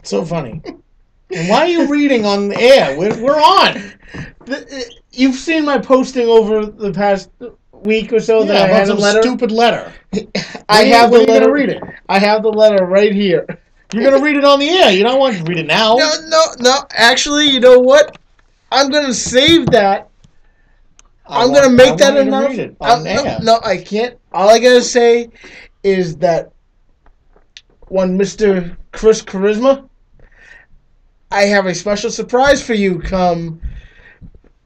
So funny. And why are you reading on the air? We're on. You've seen my posting over the past week or so that I about had a some letter. stupid letter. I have the when are you letter. gonna read it? I have the letter right here. You're gonna read it on the air. You don't want to read it now. No. Actually, you know what? I'm gonna save that. I'm gonna I make that want you to enough. read it on air. No, I can't. All I gotta say is that one Mr. Chris Charisma, I have a special surprise for you come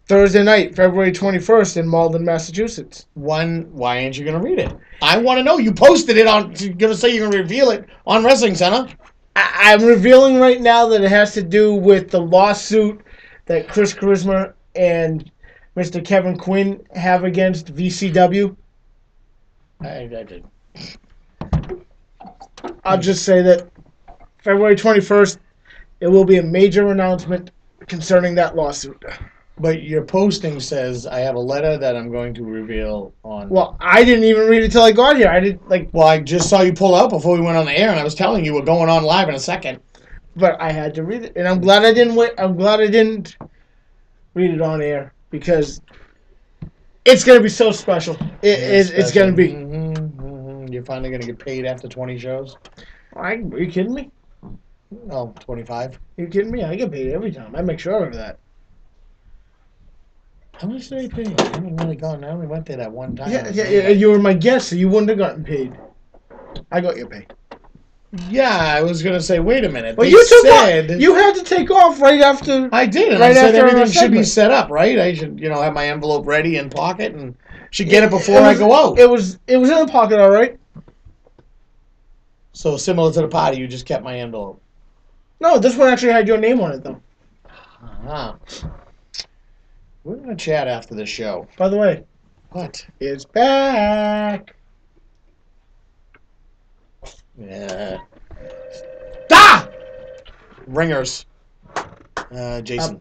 Thursday night, February 21st in Malden, Massachusetts. Why ain't you gonna read it? I want to know. You posted it on. You're gonna say you're gonna reveal it on Wrestling Center. I'm revealing right now that it has to do with the lawsuit that Chris Charisma and Mr. Kevin Quinn have against VCW. I did. I'll just say that February 21st, it will be a major announcement concerning that lawsuit. But your posting says I have a letter that I'm going to reveal on. Well, I didn't even read it till I got here. I did Well, I just saw you pull out before we went on the air, and I was telling you we're going on live in a second. But I had to read it, and I'm glad I didn't wait. I'm glad I didn't read it on air because it's gonna be so special. It's gonna be. You're finally gonna get paid after 20 shows. Are you kidding me? Oh, 25. Are you kidding me? I get paid every time. I make sure of that. How much did they pay? I haven't really gone. I only went there that one time. Yeah. You were my guest, so you wouldn't have gotten paid. I got your pay. Yeah, I was gonna say, wait a minute. Well, They you said you had to take off right after. I did, and right I said after our everything should be segment. set up, right? I should, have my envelope ready in pocket, and should get it before I go out. It was in the pocket, all right. So similar to the party, you just kept my envelope. No, this one actually had your name on it, though. Ah. We're gonna chat after the show. By the way, What? it's back. Yeah. Ah! Ringers. Jason.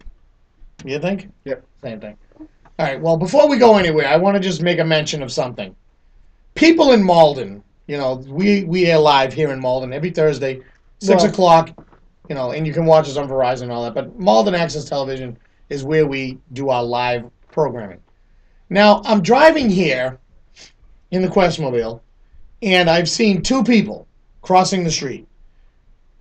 You think? Yep. Same thing. All right. Well, before we go anywhere, I want to just make a mention of something. People in Malden, we air live here in Malden every Thursday, 6 o'clock, and you can watch us on Verizon and all that. But Malden Access Television is where we do our live programming. Now, I'm driving here in the Questmobile, and I've seen two people crossing the street.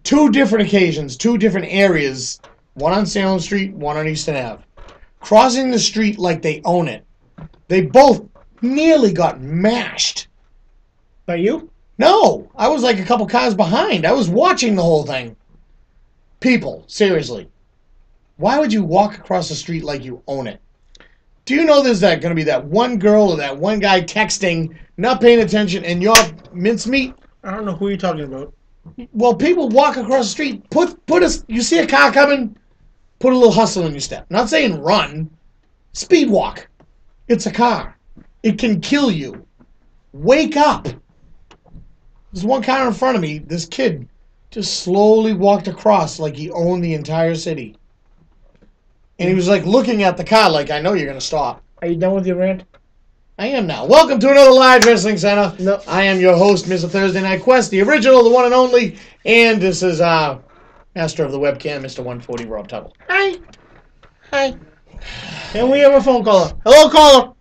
Two different occasions, two different areas, one on Salem Street, one on Eastern Ave. Crossing the street like they own it. They both nearly got mashed. By you? No, I was like a couple cars behind. I was watching the whole thing. People, seriously. Why would you walk across the street like you own it? Do you know there's going to be that one girl or that one guy texting, not paying attention, and you're mincemeat? I don't know who you're talking about. Well, people walk across the street. You see a car coming, put a little hustle in your step. Not saying run. Speed walk. It's a car. It can kill you. Wake up. There's one car in front of me. This kid just slowly walked across like he owned the entire city. And he was like looking at the car like, I know you're going to stop. Are you done with your rant? I am now. Welcome to another Live Wrestling Center. No. I am your host, Mr. Thursday Night Quest, the original, the one and only. And this is master of the webcam, Mr. 140, Rob Tuttle. Hi. And we have a phone caller. Hello, caller.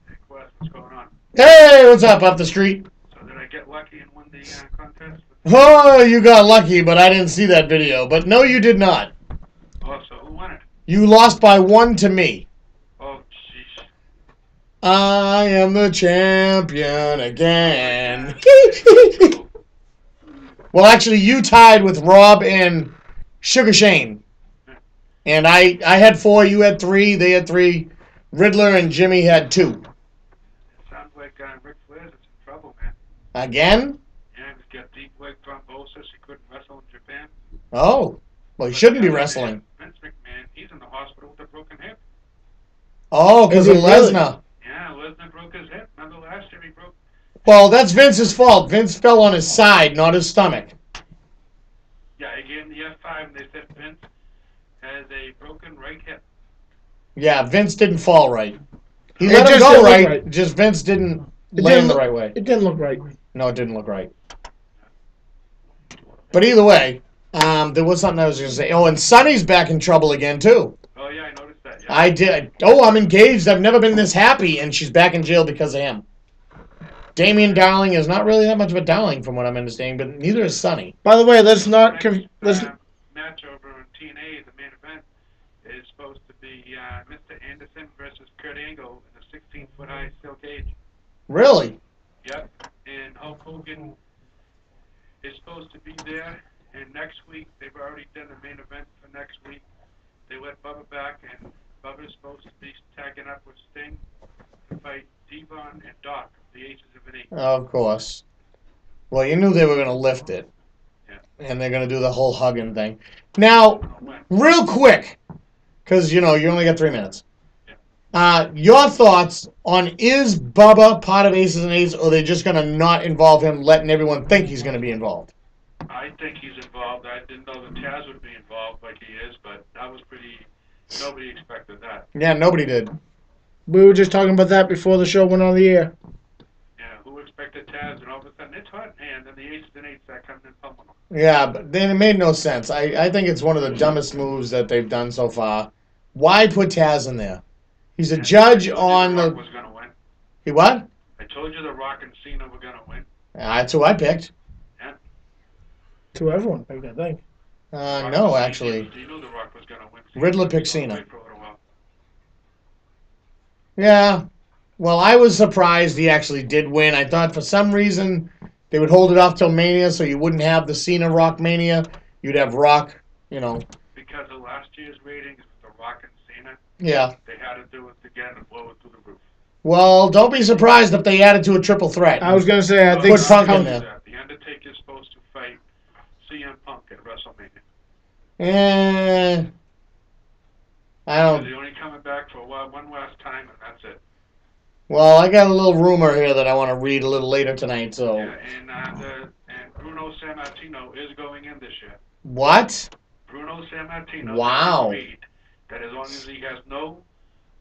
Hey, Quest, what's going on? Hey, what's up the street? So did I get lucky and win the contest? Oh, you got lucky, but I didn't see that video. But no, you did not. Oh, so who won it? You lost by 1 to me. Oh, jeez. I am the champion again. Well, actually, you tied with Rob and Sugar Shane. And I had 4, you had 3, they had 3. Riddler and Jimmy had 2. It sounds like Ric Flair's in some trouble, man. Again? Yeah, he's got deep leg thrombosis. He couldn't wrestle in Japan. Oh. Well, he shouldn't be wrestling. Vince McMahon, he's in the hospital with a broken hip. Oh, because of Lesnar. Yeah, Lesnar broke his hip. Remember last year he broke... Well, that's Vince's fault. Vince fell on his side, not his stomach. Yeah, he gave him the F5 and they said Vince has a broken right hip. Yeah, Vince didn't fall right. He let him go right, just Vince didn't land the right way. It didn't look right. No, it didn't look right. But either way, There was something I was going to say. Oh, and Sonny's back in trouble again too. Oh yeah, I noticed that. Yeah. I did. Oh, I'm engaged. I've never been this happy, and she's back in jail because of him. Damian Darling is not really that much of a darling, from what I'm understanding, but neither is Sonny. By the way, let's not Next match over on TNA, the main event, is supposed to be Mr. Anderson versus Kurt Angle in a 16-foot high steel cage. Really? Yep. And Hulk Hogan is supposed to be there. And next week, they've already done the main event for next week. They let Bubba back, and Bubba's supposed to be tagging up with Sting to fight Devon and Doc, the Aces of an Eight. Of course. Well, you knew they were going to lift it. Yeah. And they're going to do the whole hugging thing. Now, real quick, because, you only got 3 minutes. Your thoughts on, is Bubba part of Aces and Eights, or are they just going to not involve him, letting everyone think he's going to be involved? I think he's involved. I didn't know that Taz would be involved like he is, but that was pretty... Nobody expected that. Yeah, nobody did. We were just talking about that before the show went on the air. Yeah, who expected Taz, and all of a sudden it's hot, and then the Aces and Eights that come in pumping him. Yeah, but then it made no sense. I think it's one of the dumbest moves that they've done so far. Why put Taz in there? He's a judge on the... the... Rock was going to win. He what? I told you the Rock and Cena were going to win. That's who I picked. To everyone, I think. No, actually. You knew the Rock was going to win. Riddler picked Cena. Yeah. Well, I was surprised he actually did win. I thought for some reason they would hold it off till Mania, so you wouldn't have the Cena Rock Mania. You'd have Rock, Because of last year's ratings with the Rock and Cena, yeah. They had to do it again and blow it through the roof. Well, don't be surprised if they added to a triple threat. I was going to say, I think put Punk in there. The Undertaker's supposed to fight CM Punk at WrestleMania. I don't... He's only coming back for one last time, and that's it. Well, I got a little rumor here that I want to read a little later tonight, so... Yeah, and Bruno Sammartino is going in this year. What? Bruno Sammartino agreed that as long as he has no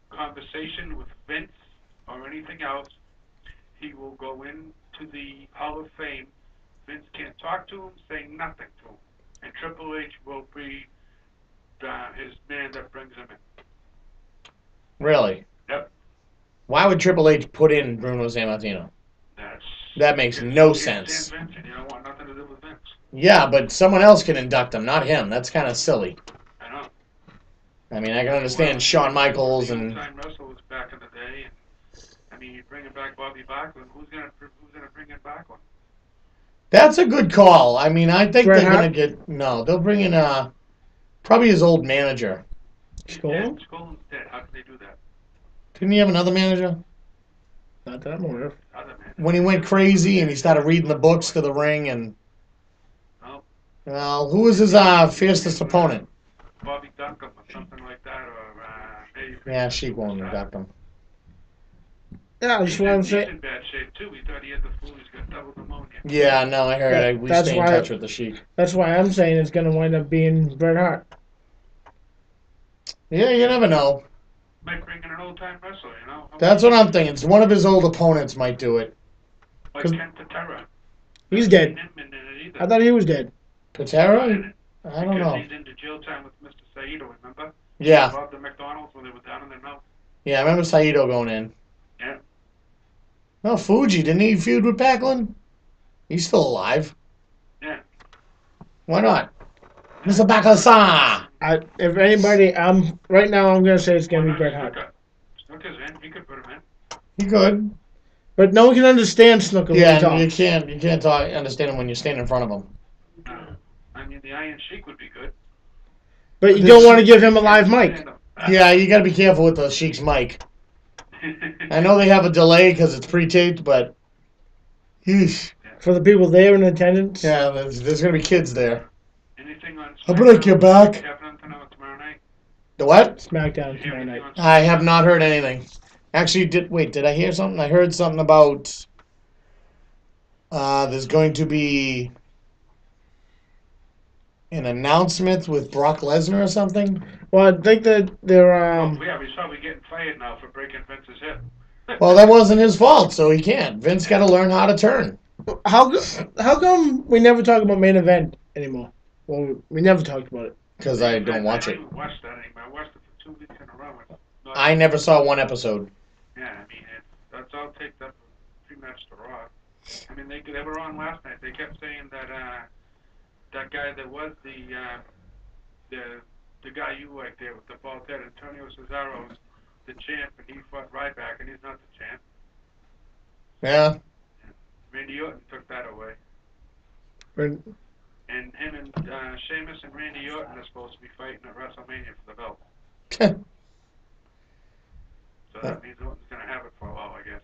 conversation with Vince or anything else, he will go into the Hall of Fame. Vince can't talk to him, say nothing to him. And Triple H will be his man that brings him in. Really? Yep. Why would Triple H put in Bruno Sammartino? That makes no sense. Vince, and you don't want nothing to do with Vince. Yeah, but someone else can induct him, not him. That's kind of silly. I know. I mean, I can understand Shawn Michaels and... Time wrestlers back in the day, and I mean, you're bringing back Bobby Backlund. Who's gonna bring in Backlund? That's a good call. I mean, I think Bret they're Hart? gonna get... No, they'll bring in probably his old manager. Skoll? Skoll's dead. How can they do that? Didn't he have another manager? Not that I'm aware of. When he went crazy and he started reading the books to the ring and... No. Well, who was his fiercest opponent? Bobby Duncan or something like that, or maybe... Yeah, Sheik won't induct him. Yeah, that's what I'm He's saying. in bad shape, too. We thought he had the flu. He's got double pneumonia. Yeah, no, I heard. We That's stay in why- touch with the Sheik. That's why I'm saying it's going to wind up being Bret Hart. Yeah, you never know. Might bring in an old-time wrestler, you know? That's what I'm thinking. One of his old opponents might do it. Like Ken Patera. He's dead. I thought he was dead. Patera? I don't know. He's into jail time with Mr. Saito, remember? Yeah. About the McDonald's when they were down in their mouth. Yeah, I remember Saito going in. Yeah. No, Fuji, didn't he feud with Backlund? He's still alive. Yeah. Why not? Mr. Backlund-san! If anybody, right now I'm going to say it's going to be Bret Hart. Snooker's in. He could put him in. He could. But no one can understand Snooker when he Yeah, talks. you can't understand him when you stand in front of him. I mean, the Iron Sheik would be good. But you don't want to give him a live mic. Yeah, you got to be careful with the Sheik's mic. I know they have a delay because it's pre-taped, but... Yeesh. For the people there in attendance. Yeah, there's going to be kids there. Anything on I'll break your back. Happening tomorrow night? The what? SmackDown tomorrow night. I have not heard anything. Actually, did I hear something? I heard something about there's going to be an announcement with Brock Lesnar or something. Well, I think that they're Yeah, we saw we getting fired now for breaking Vince's hip. Well, that wasn't his fault, so he can't. Vince got to learn how to turn. how come we never talk about main event anymore? Well, we never talked about it. Because I don't watch I it. don't even watch that anymore. I watched it for 2 weeks in a row. I never saw one episode. Yeah, I mean, that's all taped up pretty much to Raw. I mean, they were on last night. They kept saying that that guy that was the guy you like there with the bald head, Antonio Cesaro's the champ, and he fought Ryback, and he's not the champ. Yeah. Randy Orton took that away. Right. And him and Sheamus and Randy Orton are supposed to be fighting at WrestleMania for the belt. So that means Orton's going to have it for a while, I guess.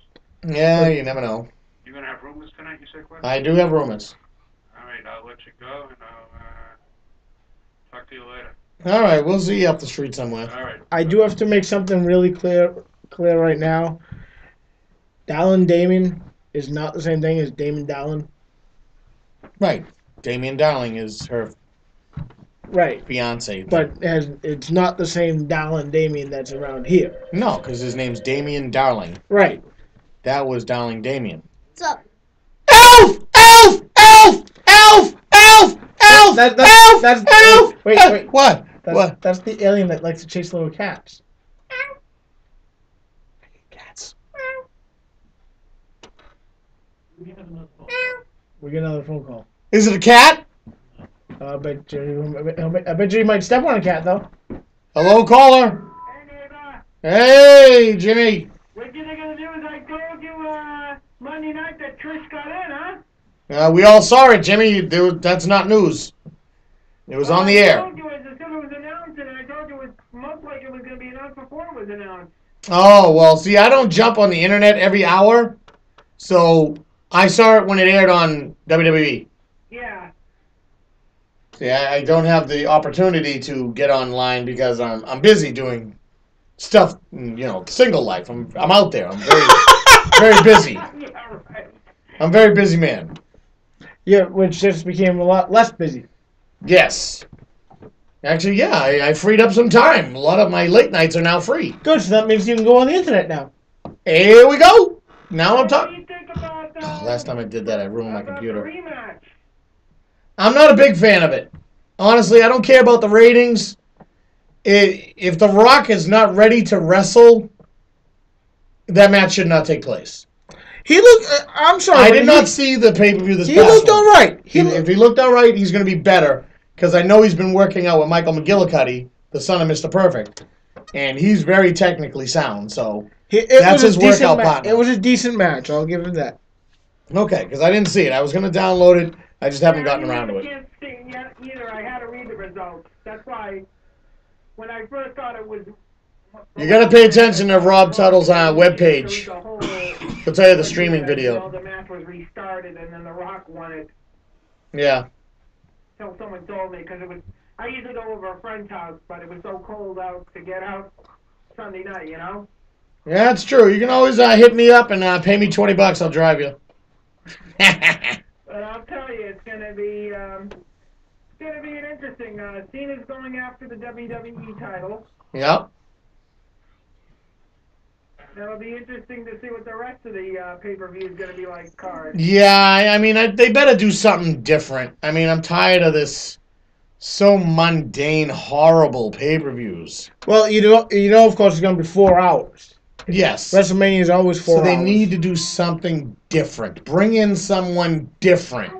Yeah, you never know. You're going to have rumors tonight, you said, Cliff? I do have rumors. All right, I'll let you go, and I'll talk to you later. All right, we'll see you up the street somewhere. All right. I do have to make something really clear right now. Dallin Damon is not the same thing as Damon Dallin. Right. Damian Darling is her Right. fiance. But it's not the same Dallin Damien that's around here. No, because his name's Damian Darling. Right. That was Darling Damien. What's up? Elf! Elf! Elf! Elf! Elf! Elf! Elf! Wait. What? What? That's the alien that likes to chase little cats. Cats. We get another phone call. Is it a cat? I bet you might step on a cat, though. Hello, caller. Hey, neighbor. Hey, Jimmy. What you're going to do is I told you Monday night that Trish got in, huh? We all saw it, Jimmy. That's not news. It was on the air. I told you as soon as it was announced, and I told you it was most likely it was going to be announced before it was announced. Oh, well, see, I don't jump on the internet every hour, so I saw it when it aired on WWE. Yeah. See, I don't have the opportunity to get online because I'm busy doing stuff, single life. I'm out there. I'm very, very busy. Yeah, right. I'm a very busy man. Yeah, which just became a lot less busy. Yes. Actually, yeah, I freed up some time. A lot of my late nights are now free. Good, so that means you can go on the internet now. Here we go. Now I'm What do talking. you think about Last time I did that, I ruined my about computer. the rematch? I'm not a big fan of it. Honestly, I don't care about the ratings. If The Rock is not ready to wrestle, that match should not take place. He looked. I'm sorry. I did not see the pay-per-view this He past looked one. all right. If he looked all right, he's going to be better because I know he's been working out with Michael McGillicuddy, the son of Mr. Perfect, and he's very technically sound. So that's his workout partner. It was a decent match. I'll give him that. Okay, because I didn't see it. I was going to download it. I just haven't gotten around to I it. can't see yet either. I had to read the results. That's why when I first thought it was. You got to pay attention to Rob Tuttle's webpage. He'll tell you the streaming video. The match was restarted and then The Rock won it. Yeah. Until someone told me because it was. I usually go over a friend's house, but it was so cold out to get out Sunday night, you know. Yeah, that's true. You can always hit me up and pay me $20. I'll drive you. But I'll tell you, it's gonna be an interesting. Cena's going after the WWE title. Yep. That'll be interesting to see what the rest of the pay-per-view is gonna be like. Card. Yeah, I mean, they better do something different. I mean, I'm tired of this so mundane, horrible pay-per-views. Well, of course, it's going to be 4 hours. Yes. WrestleMania is always 4 hours. So they need to do something different. Bring in someone different.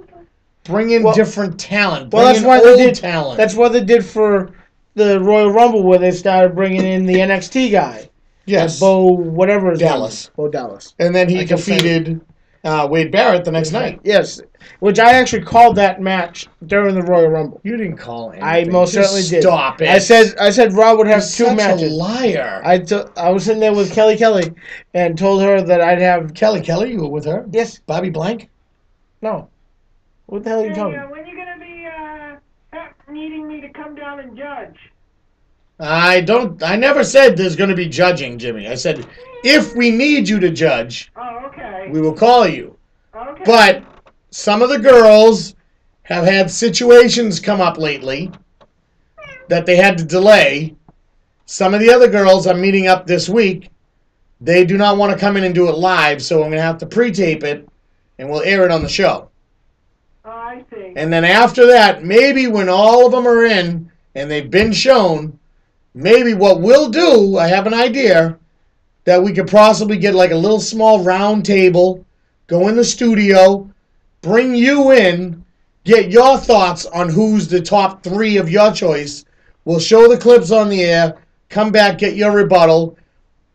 Bring in different talent. Bring that's in why old they did talent. That's what they did for the Royal Rumble, where they started bringing in the NXT guy. Yes. Bo, whatever his Dallas. name is. Bo Dallas. And then he defeated Wade Barrett the next night. Yes. Which I actually called that match during the Royal Rumble. You didn't call anything. I most certainly did. Stop it. I said Raw would have You're 2 matches. Such a liar. I was sitting there with Kelly and told her that I'd have Kelly, you were with her? Yes. Bobby Blank? No. What the hell are you talking about? When are you gonna be needing me to come down and judge? I never said there's going to be judging, Jimmy. I said if we need you to judge, Oh, okay. we will call you. Okay. But some of the girls have had situations come up lately that they had to delay. Some of the other girls I'm meeting up this week, they do not want to come in and do it live, so I'm going to have to pre-tape it, and we'll air it on the show. Oh, I see. And then after that, maybe when all of them are in and they've been shown, maybe what we'll do, I have an idea, that we could possibly get like a little small round table, go in the studio, bring you in, get your thoughts on who's the top 3 of your choice. We'll show the clips on the air, come back, get your rebuttal.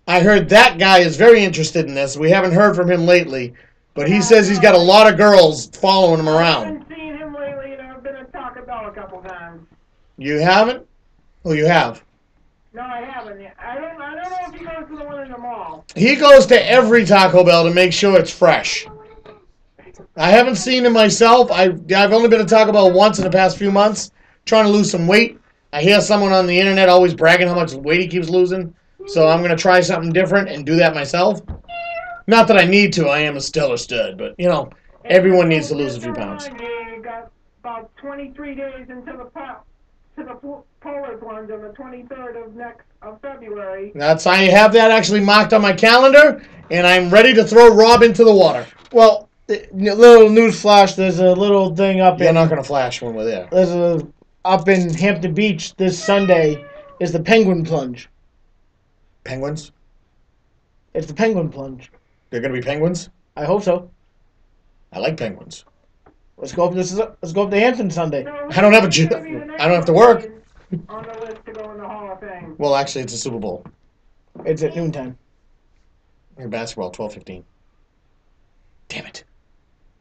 I heard that guy is very interested in this. We haven't heard from him lately, but he says he's got a lot of girls following him I around. haven't seen him lately, and I've been at Taco Bell a couple times. You haven't? Oh, you have. No, I haven't. I don't know if he goes to the one in the mall. He goes to every Taco Bell to make sure it's fresh. I haven't seen him myself. I've only been to Taco Bell once in the past few months, trying to lose some weight. I hear someone on the internet always bragging how much weight he keeps losing, so I'm going to try something different and do that myself. Not that I need to. I am a stellar stud, but, you know, everyone needs to lose a few pounds. You got about 23 days until the polar plunge on the 23rd of February. I have that actually marked on my calendar, and I'm ready to throw Rob into the water. Well, little news flash. There's a little thing up. You're not going to flash when we're there. There's up in Hampton Beach this Sunday is the penguin plunge. Penguins? It's the penguin plunge. They're going to be penguins? I hope so. I like penguins. Let's go up to Hampton Sunday. So I don't have I don't have to work. On the list to go in the Hall of Fame. Well, actually, it's a Super Bowl. It's at noontime. Your basketball, 12:15. Damn it.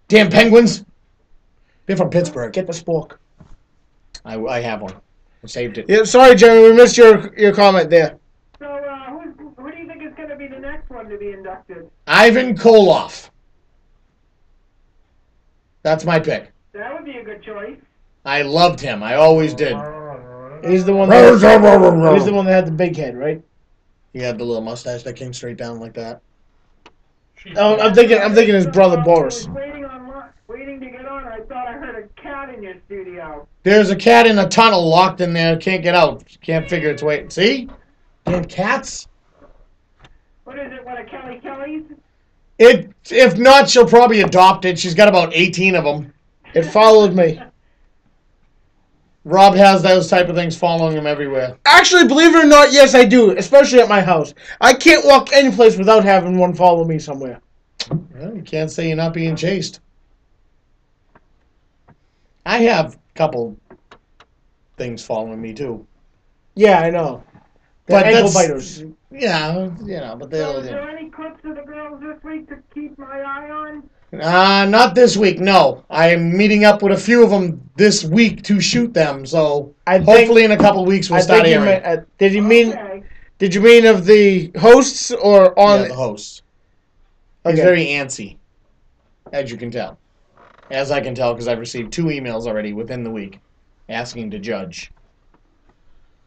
Damn Penguins. They're from Pittsburgh. Get the spork. I have one. I saved it. Yeah, sorry, Jeremy, we missed your comment there. So, who do you think is going to be the next one to be inducted? Ivan Koloff. That's my pick. That would be a good choice. I loved him. I always did. He's the one that had the big head, right? He had the little mustache that came straight down like that. Oh, I'm thinking his brother Boris. I was waiting to get on. I thought I heard a cat in your studio. There's a cat in a tunnel locked in there. Can't get out. Can't figure its way. See? Damn cats. What is it? What, a Kelly's? If not, she'll probably adopt it. She's got about 18 of them. It followed me. Rob has those type of things following him everywhere. Actually, believe it or not, yes, I do. Especially at my house. I can't walk any place without having one follow me somewhere. Well, you can't say you're not being chased. I have a couple things following me too. Yeah, I know. But ankle biters. Yeah, but they'll. So is there any clips of the girls this week to keep my eye on? Not this week, no. I am meeting up with a few of them this week to shoot them, so hopefully in a couple weeks we'll start airing. Did you mean of the hosts or on? Yeah, the hosts. He's very antsy, as you can tell. As I can tell, because I've received 2 emails already within the week asking to judge.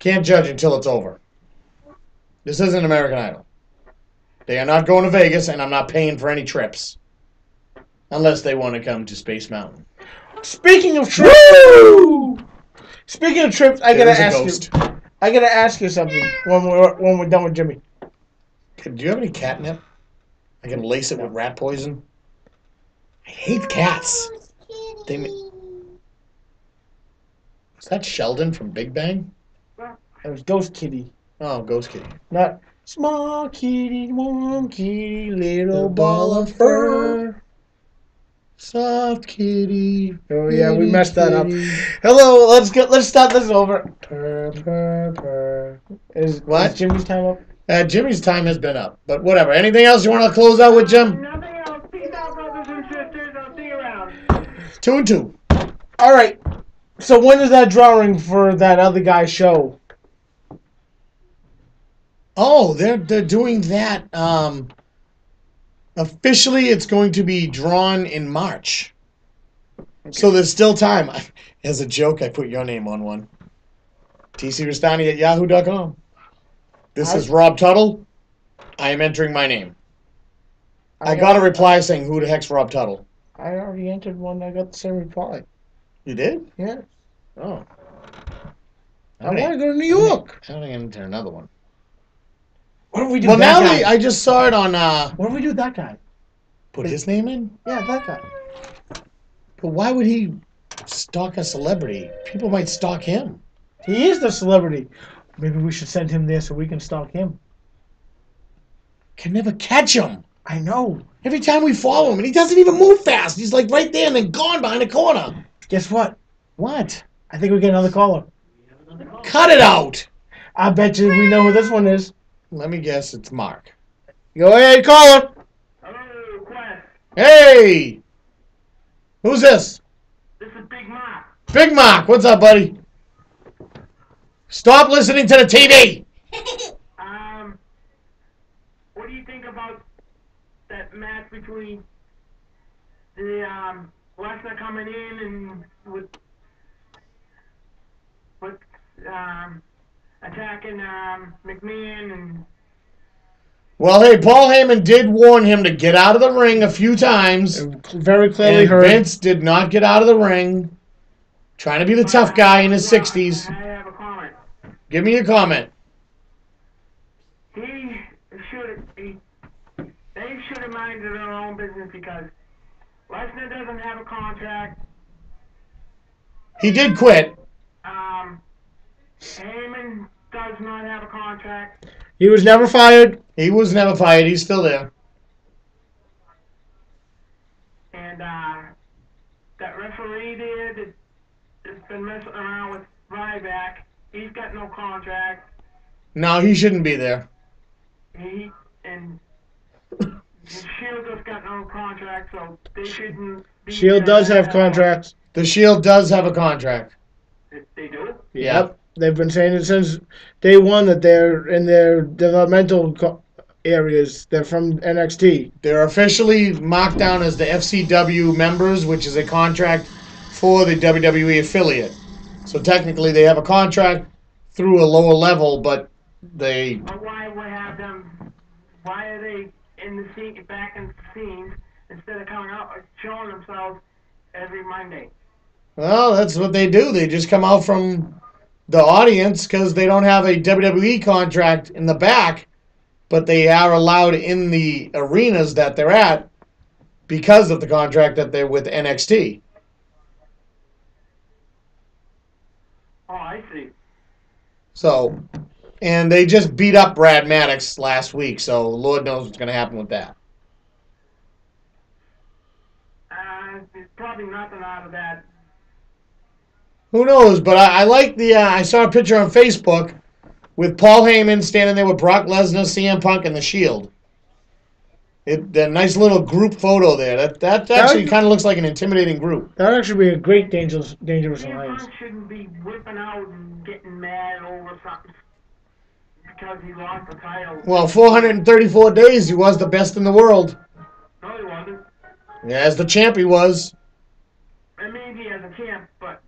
Can't judge until it's over. This isn't American Idol. They are not going to Vegas, and I'm not paying for any trips. Unless they want to come to Space Mountain. Speaking of trips, I gotta ask you something when we're done with Jimmy. Do you have any catnip? I can lace it with rat poison. I hate cats. Is that Sheldon from Big Bang? It was Ghost Kitty. Oh, Ghost Kitty. Not small kitty, warm kitty, little ball of fur. Soft kitty. Oh yeah, we messed that up. Hello, let's start this over. Purr, purr, purr. Is Jimmy's time up? Jimmy's time has been up, but whatever. Anything else you want to close out with, Jim? Nothing else. Peace out, brothers and sisters. I'll see you around. 2 and 2. All right. So when is that drawing for that other guy's show? Oh, they're doing that. Officially, it's going to be drawn in March. Okay. So there's still time. As a joke, I put your name on one. tcristani@yahoo.com. This is Rob Tuttle. I am entering my name. I got a reply saying, who the heck's Rob Tuttle? I already entered one. I got the same reply. You did? Yeah. Oh. I want to go to New York. I want to enter another one. What do we do? Well, now I just saw it on. What do we do with that guy? Put his name in? Yeah, that guy. But why would he stalk a celebrity? People might stalk him. He is the celebrity. Maybe we should send him there so we can stalk him. Can never catch him. I know. Every time we follow him, and he doesn't even move fast. He's like right there and then gone behind the corner. Guess what? What? I think we get another caller. Cut it out. I bet you we know who this one is. Let me guess, it's Mark. Go ahead, caller. Hello, Quest. Hey! Who's this? This is Big Mark. Big Mark. What's up, buddy? Stop listening to the TV. What do you think about that match between the Lesnar coming in and with attacking McMahon and? Well, hey, Paul Heyman did warn him to get out of the ring a few times. Very clearly And heard. Vince did not get out of the ring. Trying to be the tough guy in his 60s. I have a comment. Give me a comment. They should have minded their own business because Lesnar doesn't have a contract. He did quit. Heyman does not have a contract. He was never fired. He was never fired. He's still there. And that referee there that's been messing around with Ryback, he's got no contract. No, he shouldn't be there. And the Shield just got no contract, so they shouldn't be Shield does have contracts. The Shield does have a contract. They do? Yep. They've been saying it since day one that they're in their developmental areas. They're from NXT. They're officially marked down as the FCW members, which is a contract for the WWE affiliate. So technically they have a contract through a lower level, but they... But why would have them? Why are they in the scene, back in the scenes instead of coming out and showing themselves every Monday? Well, that's what they do. They just come out from the audience because they don't have a WWE contract in the back, but they are allowed in the arenas that they're at because of the contract that they're with NXT. Oh, I see. So, and they just beat up Brad Maddox last week, so Lord knows what's going to happen with that. There's probably nothing out of that. Who knows? But I like the. I saw a picture on Facebook with Paul Heyman standing there with Brock Lesnar, CM Punk, and the Shield. The nice little group photo there. That actually kind of looks like an intimidating group. That would actually be a great dangerous CM alliance. Punk shouldn't be whipping out and getting mad over something because he lost the title. Well, 434 days, he was the best in the world. No, he wasn't. Yeah, as the champ, he was. And maybe as a champ, but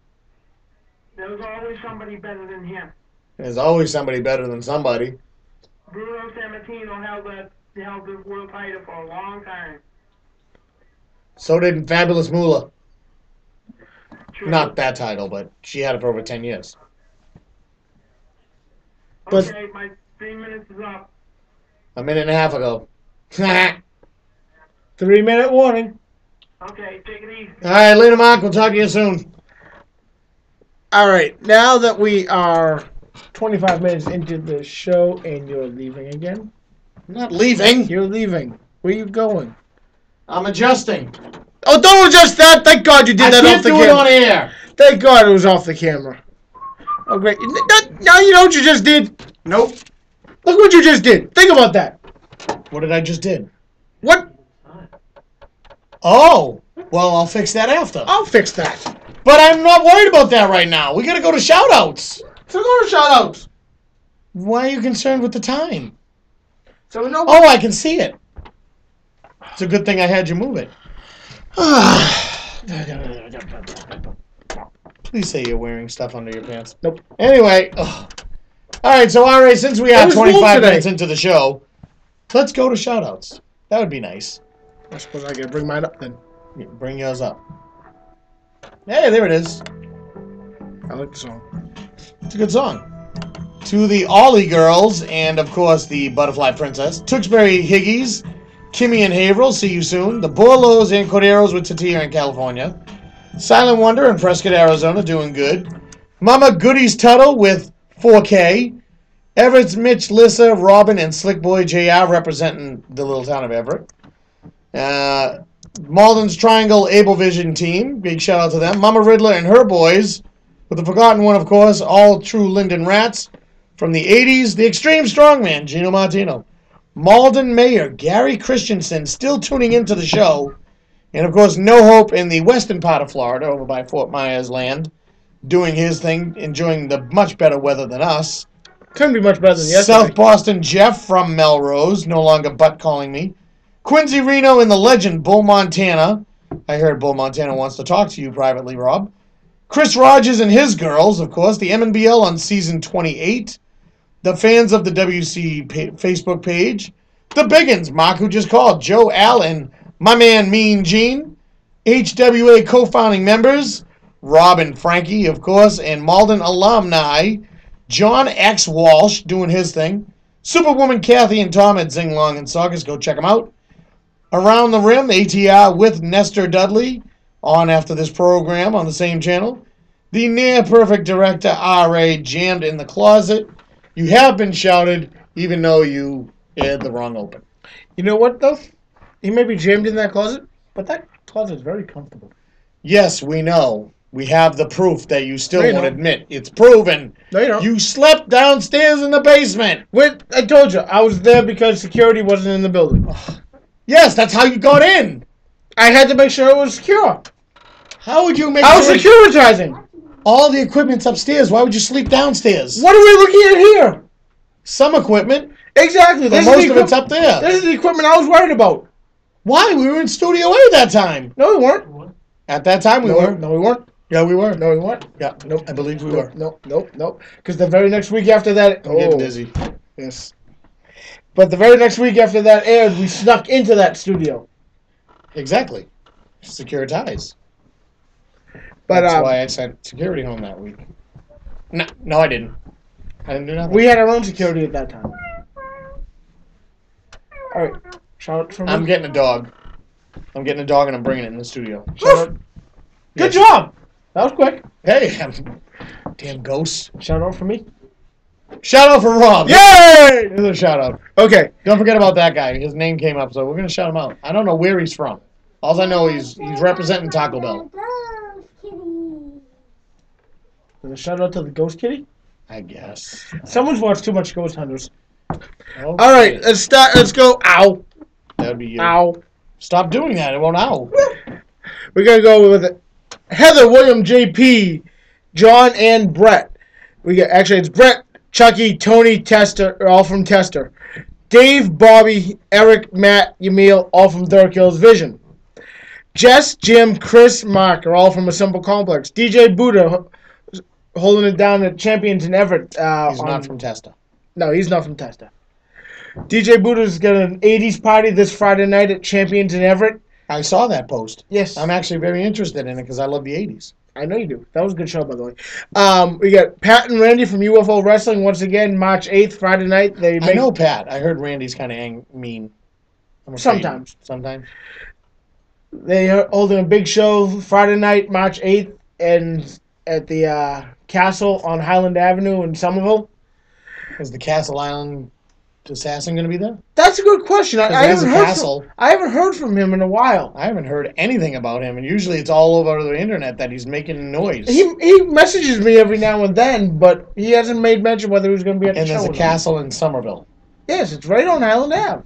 there was always somebody better than him. There's always somebody better than somebody. Bruno Sammartino held the world title for a long time. So did Fabulous Moolah. True. Not that title, but she had it for over 10 years. But- Okay, my 3 minutes is up. A minute and a half ago. All 3-minute warning. Okay, take it easy. right, later, Mark. We'll talk to you soon. All right, now that we are 25 minutes into the show and you're leaving again. I'm not leaving. You're leaving. Where you going? I'm adjusting. Oh, don't adjust that. Thank God you did I that can't off the do it on camera. air. Thank God it was off the camera. Oh, great. Now you know what you just did? Nope. Look what you just did. Think about that. What did I just did? What? Oh, well, I'll fix that after. I'll fix that. But I'm not worried about that right now. We got to go to shout-outs. So go to shout-outs. Why are you concerned with the time? So no. Oh, I can see it. It's a good thing I had you move it. Please say you're wearing stuff under your pants. Nope. Anyway, all right, so RA, since we It are was warm 25 today. minutes into the show, let's go to shout-outs. That would be nice. I suppose I gotta bring mine up then. Yeah, bring yours up. Hey, there it is. I like the song. It's a good song. To the Ollie girls, and of course the Butterfly Princess, Tewksbury Higgies, Kimmy and Haverhill, see you soon. The Borlos and Corderos with Tatia in California. Silent Wonder in Prescott, Arizona, doing good. Mama Goodies Tuttle with 4K. Everett's Mitch, Lissa, Robin, and Slick Boy JR representing the little town of Everett. Malden's Triangle Ablevision team. Big shout out to them. Mama Riddler and her boys. With the forgotten one, of course, all true Linden Rats. From the 80s, the Extreme Strongman, Gino Martino. Malden Mayor Gary Christensen still tuning into the show. And, of course, No Hope in the western part of Florida, over by Fort Myers land, doing his thing, enjoying the much better weather than us. Couldn't be much better than yesterday. South Boston Jeff from Melrose, no longer butt calling me. Quincy Reno in the legend Bull Montana. I heard Bull Montana wants to talk to you privately, Rob. Chris Rogers and his girls, of course, the MNBL on season 28. The fans of the WC Facebook page. The Biggins, Mark who just called, Joe Allen, my man Mean Gene. HWA co-founding members, Rob and Frankie, of course, and Malden alumni, John X. Walsh doing his thing. Superwoman Kathy and Tom at Zing Long and Saugus, go check them out. Around the Rim, ATR with Nestor Dudley, on after this program on the same channel. The Near Perfect Director, R.A., jammed in the closet. You have been shouted, even though you aired the wrong open. You know what, though? He may be jammed in that closet, but that closet is very comfortable. Yes, we know. We have the proof that you still won't don't. admit. It's proven. No, you don't. You slept downstairs in the basement. I told you, I was there because security wasn't in the building. Yes, that's how you got in. I had to make sure it was secure. How would you make I was sure securitizing. all the equipment's upstairs? Why would you sleep downstairs? What are we looking at here? Some equipment. Exactly. But most of it's up there. This is the equipment I was worried about. Why? We were in Studio A that time. No, we weren't. At that time, we were. No, we weren't. Yeah, we were. No, we weren't. Yeah, nope. I believe we were. Nope. Because the very next week after that... I'm getting dizzy. Yes. But the very next week after that aired, we snuck into that studio. Exactly. Securitize. But that's why I sent security home that week. No, I didn't. I didn't do nothing. We had our own security at that time. All right. Shout out from me. I'm getting a dog. I'm getting a dog and I'm bringing it in the studio. Good job. That was quick. Hey, damn ghosts. Shout out for me. Shout out for Rob. Yay! There's a shout out. Okay. Don't forget about that guy. His name came up, so we're gonna shout him out. I don't know where he's from. All I know he's representing Taco Bell. There's a shout out to the Ghost Kitty. I guess. Someone's watched too much Ghost Hunters. Okay. All right, let's start. Let's go. Ow. That'd be you. Ow. Stop doing that. It won't ow. We're gonna go with Heather, William, JP, John, and Brett. It's Brett, Chucky, Tony, Tester, all from Tester. Dave, Bobby, Eric, Matt, Yamil, all from Dark Hills Vision. Jess, Jim, Chris, Mark are all from a Simple Complex. DJ Buddha holding it down at Champions in Everett. He's not from Testa. No, he's not from Testa. DJ Buddha's got an 80s party this Friday night at Champions in Everett. I saw that post. Yes. I'm actually very interested in it because I love the 80s. I know you do. That was a good show, by the way. We got Pat and Randy from UFO Wrestling once again, March 8th, Friday night. I know Pat. I heard Randy's kind of mean. Sometimes. They are holding a big show Friday night, March 8th, and at the Castle on Highland Avenue in Somerville. Is the Castle Island assassin going to be there? That's a good question. I haven't heard from him in a while. I haven't heard anything about him, and usually it's all over the internet that he's making noise. He messages me every now and then, but he hasn't made mention whether he's going to be at the show. And there's a castle in Somerville. Yes, it's right on Highland Ave.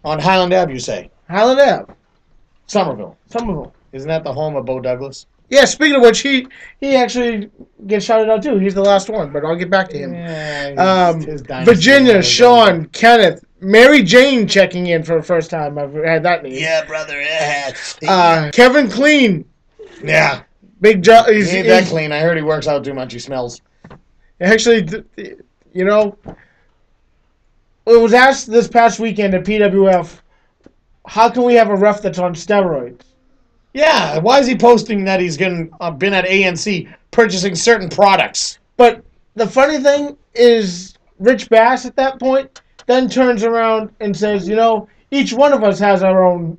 On Highland Ave, you say? Highland Ave. Somerville. Isn't that the home of Bo Douglas? Yeah, speaking of which, he actually gets shouted out too. He's the last one, but I'll get back to him. Yeah, Virginia, Sean, Kenneth, Mary Jane checking in for the first time. I've had that name. Yeah, brother. Kevin Clean. Yeah. Big job. He ain't that clean. I heard he works out too much. He smells. Actually, you know, it was asked this past weekend at PWF, how can we have a ref that's on steroids? Yeah, why is he posting that he's been at ANC purchasing certain products? But the funny thing is, Rich Bass at that point then turns around and says, you know, each one of us has our own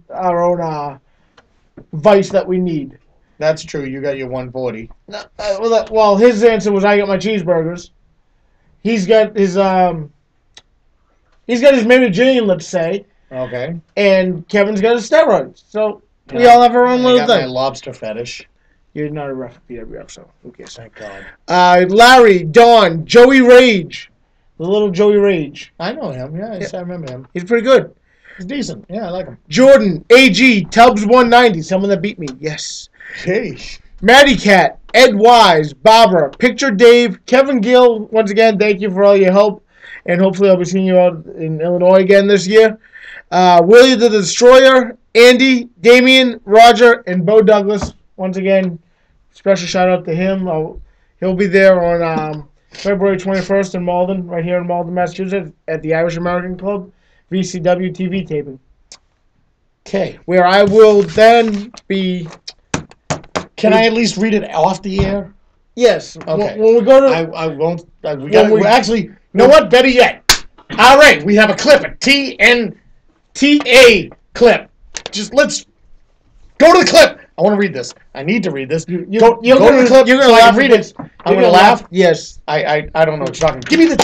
vice that we need. That's true. You got your 140. Well, his answer was I got my cheeseburgers. He's got his Mary Jane, let's say, Okay. and Kevin's got his steroids. So we Yeah. all have our own I little got my thing. lobster fetish. You're not a ref at PWF, so who cares? Thank God. Larry, Don, Joey Rage, the little Joey Rage. I know him. Yeah, I remember him. He's pretty good. He's decent. Yeah, I like him. Jordan, AG, Tubbs 190, someone that beat me. Yes. Sheesh. Matty Cat, Ed Wise, Barbara, Picture Dave, Kevin Gill. Once again, thank you for all your help, and hopefully I'll be seeing you out in Illinois again this year. Willie the Destroyer, Andy, Damian, Roger, and Bo Douglas. Once again, special shout out to him. He'll be there on February 21st in Malden, right here in Malden, Massachusetts, at the Irish American Club VCW TV taping. Okay. Where I will then be. Can I at least read it off the air? Yes. Okay. When we go to. I won't. We actually. You know what? Better yet. All right. We have a clip. A TNTA clip. Just let's go to the clip. I want to read this. I need to read this. Go to the clip. You're gonna so I laugh can read at it. I'm gonna laugh. Yes. I don't know what you're talking. Give me the.